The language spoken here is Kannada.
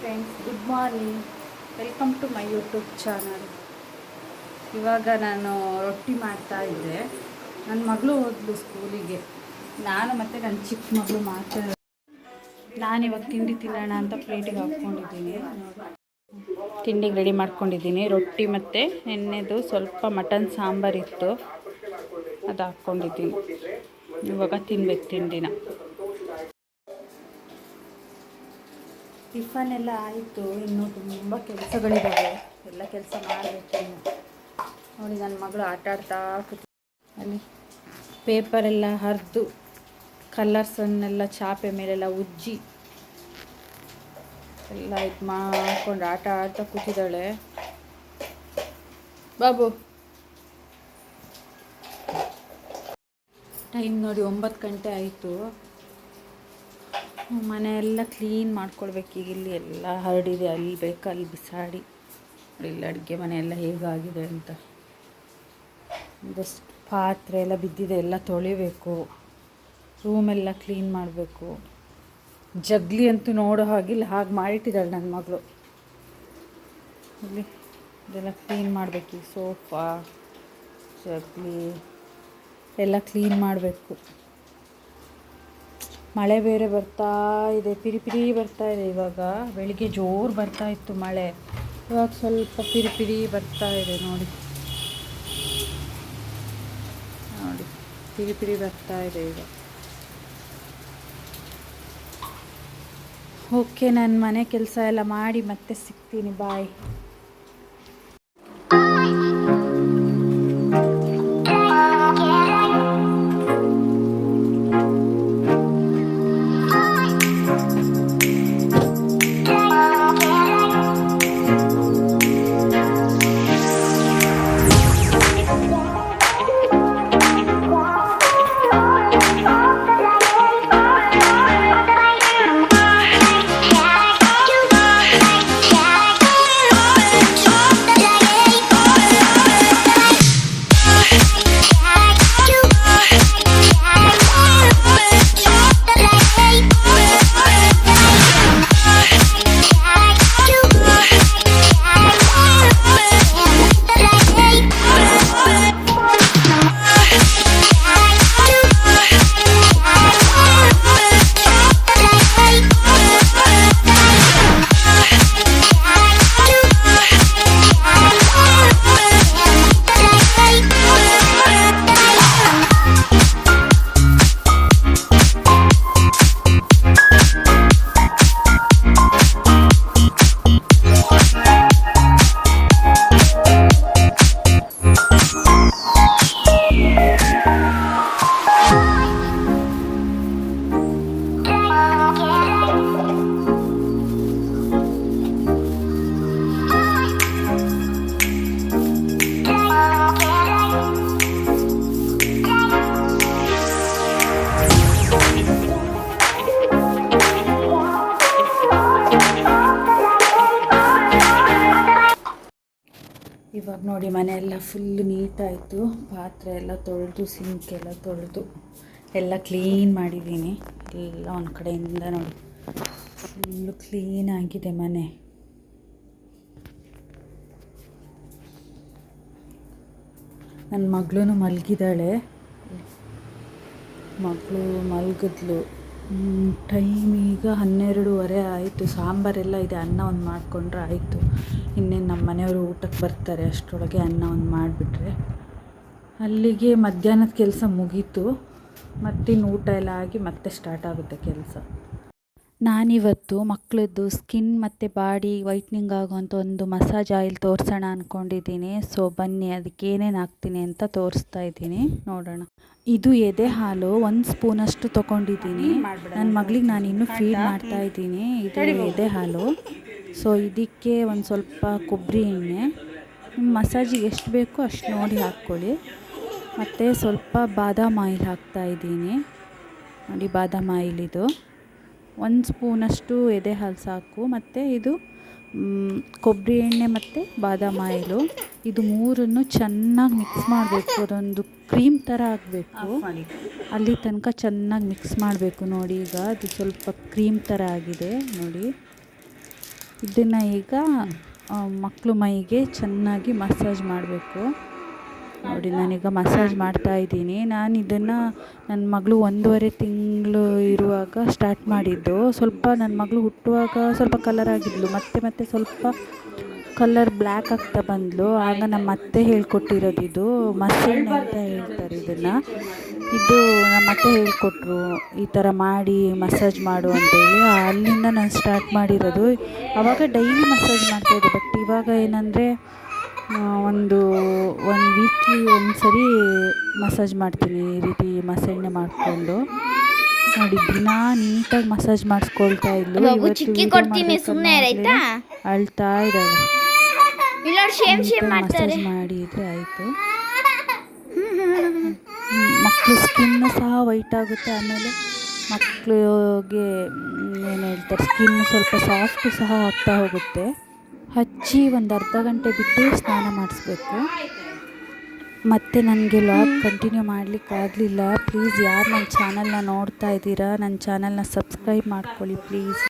Friends, good morning. Welcome to my YouTube channel. ಇವಾಗ ನಾನು ರೊಟ್ಟಿ ಮಾಡ್ತಾ ಇದ್ದೆ. ನನ್ನ ಮಗಳು ಹೋದ್ಲು ಸ್ಕೂಲಿಗೆ. ನಾನು ಮತ್ತು ನನ್ನ ಚಿಕ್ಕ ಮಗಳು ನಾನಿವಾಗ ತಿಂಡಿ ತಿನ್ನೋಣ ಅಂತ ಪ್ಲೇಟಿಗೆ ಹಾಕ್ಕೊಂಡಿದ್ದೀನಿ. ತಿಂಡಿಗೆ ರೆಡಿ ಮಾಡ್ಕೊಂಡಿದ್ದೀನಿ. ರೊಟ್ಟಿ ಮತ್ತು ನೆನ್ನೆದು ಸ್ವಲ್ಪ ಮಟನ್ ಸಾಂಬಾರಿತ್ತು, ಅದು ಹಾಕ್ಕೊಂಡಿದ್ದೀನಿ. ಇವಾಗ ತಿನ್ಬೇಕು ತಿಂಡಿನ. ಟಿಫನ್ ಎಲ್ಲ ಆಯಿತು. ಇನ್ನೂ ತುಂಬ ಕೆಲಸಗಳಿದ್ದಾವೆ, ಎಲ್ಲ ಕೆಲಸ ಮಾಡಬೇಕು. ನೋಡಿ, ನನ್ನ ಮಗಳು ಆಟ ಆಡ್ತಾ ಅಲ್ಲಿ ಪೇಪರೆಲ್ಲ ಹರಿದು ಕಲರ್ಸನ್ನೆಲ್ಲ ಚಾಪೆ ಮೇಲೆಲ್ಲ ಉಜ್ಜಿ ಎಲ್ಲ ಇದು ಮಾಡ್ಕೊಂಡು ಆಟ ಆಡ್ತಾ ಕೂತಿದ್ದಾಳೆ. ಬಾಬು, ಟೈಮ್ ನೋಡಿ 9 ಗಂಟೆ ಆಯಿತು. ಮನೆಯೆಲ್ಲ ಕ್ಲೀನ್ ಮಾಡ್ಕೊಳ್ಬೇಕು. ಈಗ ಇಲ್ಲಿ ಎಲ್ಲ ಹರಡಿದೆ, ಅಲ್ಲಿ ಬೇಕು ಅಲ್ಲಿ ಬಿಸಾಡಿ. ಇಲ್ಲಿ ಅಡುಗೆ ಮನೆಯೆಲ್ಲ ಹೇಗಾಗಿದೆ ಅಂತ. ಒಂದಷ್ಟು ಪಾತ್ರೆ ಎಲ್ಲ ಬಿದ್ದಿದೆ, ಎಲ್ಲ ತೊಳಿಬೇಕು. ರೂಮೆಲ್ಲ ಕ್ಲೀನ್ ಮಾಡಬೇಕು. ಜಗ್ಲಿ ಅಂತೂ ನೋಡೋ ಹಾಗಿಲ್ಲ, ಹಾಗೆ ಮಾಡಿಟ್ಟಿದ್ದಾಳೆ ನನ್ನ ಮಗಳು. ಇಲ್ಲಿ ಇದೆಲ್ಲ ಕ್ಲೀನ್ ಮಾಡಬೇಕು. ಸೋಫಾ, ಜಗ್ಲಿ ಎಲ್ಲ ಕ್ಲೀನ್ ಮಾಡಬೇಕು. ಮಳೆ ಬೇರೆ ಬರ್ತಾ ಇದೆ, ಪಿರಿ ಬರ್ತಾ ಇದೆ. ಇವಾಗ ಬೆಳಿಗ್ಗೆ ಜೋರು ಬರ್ತಾ ಇತ್ತು ಮಳೆ, ಇವಾಗ ಸ್ವಲ್ಪ ಪಿರಿ ಬರ್ತಾ ಇದೆ. ನೋಡಿ ಪಿರಿ ಬರ್ತಾ ಇದೆ ಈಗ. ಓಕೆ, ನಾನು ಮನೆ ಕೆಲಸ ಎಲ್ಲ ಮಾಡಿ ಮತ್ತೆ ಸಿಗ್ತೀನಿ. ಬಾಯ್. ಇವಾಗ ನೋಡಿ, ಮನೆಯೆಲ್ಲ ಫುಲ್ ನೀಟಾಯಿತು. ಪಾತ್ರೆ ಎಲ್ಲ ತೊಳೆದು, ಸಿಂಕ್ ಎಲ್ಲ ತೊಳೆದು ಎಲ್ಲ ಕ್ಲೀನ್ ಮಾಡಿದ್ದೀನಿ. ಎಲ್ಲ ಒಂದು ಕಡೆಯಿಂದ ನೋಡಿ ಫುಲ್ಲು ಕ್ಲೀನಾಗಿದೆ ಮನೆ. ನನ್ನ ಮಗಳು ಮಲಗಿದ್ದಾಳೆ. ಮಗಳು ಮಲಗಿದ್ಲು. ಟೈಮ್ ಈಗ 12:30 ಆಯಿತು. ಸಾಂಬಾರೆಲ್ಲ ಇದೆ, ಅನ್ನ ಒಂದು ಮಾಡಿಕೊಂಡ್ರೆ ಆಯಿತು. ಇನ್ನೇನು ನಮ್ಮ ಮನೆಯವರು ಊಟಕ್ಕೆ ಬರ್ತಾರೆ, ಅಷ್ಟರೊಳಗೆ ಅನ್ನ ಒಂದು ಮಾಡಿಬಿಟ್ರೆ ಅಲ್ಲಿಗೆ ಮಧ್ಯಾಹ್ನದ ಕೆಲಸ ಮುಗೀತು. ಮತ್ತಿನ್ನು ಊಟ ಎಲ್ಲ ಆಗಿ ಮತ್ತೆ ಸ್ಟಾರ್ಟ್ ಆಗುತ್ತೆ ಕೆಲಸ. ನಾನಿವತ್ತು ಮಕ್ಕಳದ್ದು ಸ್ಕಿನ್ ಮತ್ತು ಬಾಡಿ ವೈಟ್ನಿಂಗ್ ಆಗುವಂಥ ಒಂದು ಮಸಾಜ್ ಆಯಿಲ್ ತೋರಿಸೋಣ ಅಂದ್ಕೊಂಡಿದ್ದೀನಿ. ಸೊ ಬನ್ನಿ, ಅದಕ್ಕೆ ಏನೇನು ಹಾಕ್ತೀನಿ ಅಂತ ತೋರಿಸ್ತಾ ಇದ್ದೀನಿ, ನೋಡೋಣ. ಇದು ಎದೆ ಹಾಲು 1 ಸ್ಪೂನಷ್ಟು ತೊಗೊಂಡಿದ್ದೀನಿ. ನನ್ನ ಮಗಳಿಗೆ ನಾನು ಇನ್ನೂ ಫೀಡ್ ಮಾಡ್ತಾ ಇದ್ದೀನಿ. ಇದು ಎದೆ ಹಾಲು. ಸೊ ಇದಕ್ಕೆ ಒಂದು ಸ್ವಲ್ಪ ಕೊಬ್ಬರಿ ಎಣ್ಣೆ, ನಿಮ್ಮ ಮಸಾಜಿಗೆ ಎಷ್ಟು ಬೇಕೋ ಅಷ್ಟು ನೋಡಿ ಹಾಕ್ಕೊಳ್ಳಿ. ಮತ್ತು ಸ್ವಲ್ಪ ಬಾದಾಮ್ ಆಯಿಲ್ ಹಾಕ್ತಾಯಿದ್ದೀನಿ. ನೋಡಿ, ಬಾದಾಮ್ ಆಯಿಲ್ ಇದು 1 ಸ್ಪೂನಷ್ಟು ಎದೆ ಹಾಲು ಸಾಕು. ಮತ್ತು ಇದು ಕೊಬ್ಬರಿ ಎಣ್ಣೆ ಮತ್ತು ಬಾದಾಮ್ ಆಯಿಲು, ಇದು ಮೂರನ್ನು ಚೆನ್ನಾಗಿ ಮಿಕ್ಸ್ ಮಾಡಬೇಕು. ಅದೊಂದು ಕ್ರೀಮ್ ಥರ ಆಗಬೇಕು, ಅಲ್ಲಿ ತನಕ ಚೆನ್ನಾಗಿ ಮಿಕ್ಸ್ ಮಾಡಬೇಕು. ನೋಡಿ, ಈಗ ಅದು ಸ್ವಲ್ಪ ಕ್ರೀಮ್ ಥರ ಆಗಿದೆ ನೋಡಿ. ಇದನ್ನು ಈಗ ಮಕ್ಕಳು ಮೈಗೆ ಚೆನ್ನಾಗಿ ಮಸಾಜ್ ಮಾಡಬೇಕು. ನೋಡಿ ನಾನೀಗ ಮಸಾಜ್ ಮಾಡ್ತಾಯಿದ್ದೀನಿ. ನಾನು ಇದನ್ನು ನನ್ನ ಮಗಳು 1.5 ತಿಂಗಳು ಇರುವಾಗ ಸ್ಟಾರ್ಟ್ ಮಾಡಿದ್ದು. ಸ್ವಲ್ಪ ನನ್ನ ಮಗಳು ಹುಟ್ಟುವಾಗ ಸ್ವಲ್ಪ ಕಲರ್ ಆಗಿದ್ಲು, ಮತ್ತೆ ಸ್ವಲ್ಪ ಕಲರ್ ಬ್ಲ್ಯಾಕ್ ಆಗ್ತಾ ಬಂದಳು. ಆಗ ನಮ್ಮ ಅತ್ತೆ ಹೇಳ್ಕೊಟ್ಟಿರೋದು ಇದು ಮಸೆಣ್ಣೆ ಅಂತ ಹೇಳ್ತಾರೆ ಇದನ್ನು. ಇದು ನಮ್ಮ ಅತ್ತೆ ಹೇಳ್ಕೊಟ್ರು, ಈ ಥರ ಮಾಡಿ ಮಸಾಜ್ ಮಾಡು ಅಂತೇಳಿ. ಅಲ್ಲಿಂದ ನಾನು ಸ್ಟಾರ್ಟ್ ಮಾಡಿರೋದು. ಆವಾಗ ಡೈಲಿ ಮಸಾಜ್ ಮಾಡ್ತಾಯಿದ್ದೆ. ಬಟ್ ಇವಾಗ ಏನಂದರೆ ಒಂದು ವೀಕ್ಲಿ ಒಂದ್ಸರಿ ಮಸಾಜ್ ಮಾಡ್ತೀನಿ, ಈ ರೀತಿ ಮಸೆಣ್ಣೆ ಮಾಡಿಕೊಂಡು. ನೋಡಿ ದಿನ ನೀಟಾಗಿ ಮಸಾಜ್ ಮಾಡಿಸ್ಕೊಳ್ತಾ ಇದ್ಲು. ಅಳ್ತಾ ಇದ್ದಾಳೆ. ಮಸಾಜ್ ಮಾಡಿದರೆ ಆಯಿತು. ಮಕ್ಕಳು ಸ್ಕಿನ್ನು ಸಹ ವೈಟ್ ಆಗುತ್ತೆ. ಆಮೇಲೆ ಮಕ್ಕಳಿಗೆ ಏನು ಹೇಳ್ತಾರೆ, ಸ್ಕಿನ್ನು ಸ್ವಲ್ಪ ಸಾಫ್ಟು ಸಹ ಆಗ್ತಾ ಹೋಗುತ್ತೆ. ಹಚ್ಚಿ ಒಂದು ಅರ್ಧ ಗಂಟೆ ಬಿಟ್ಟು ಸ್ನಾನ ಮಾಡಿಸ್ಬೇಕು. ಮತ್ತು ನನಗೆ ವ್ಲಾಗ್ ಕಂಟಿನ್ಯೂ ಮಾಡಲಿಕ್ಕಾಗಲಿಲ್ಲ. ಪ್ಲೀಸ್ ಯಾರು ನನ್ನ ಚಾನಲ್ನ ನೋಡ್ತಾ ಇದ್ದೀರಾ, ನನ್ನ ಚಾನಲ್ನ ಸಬ್ಸ್ಕ್ರೈಬ್ ಮಾಡ್ಕೊಳ್ಳಿ ಪ್ಲೀಸ್.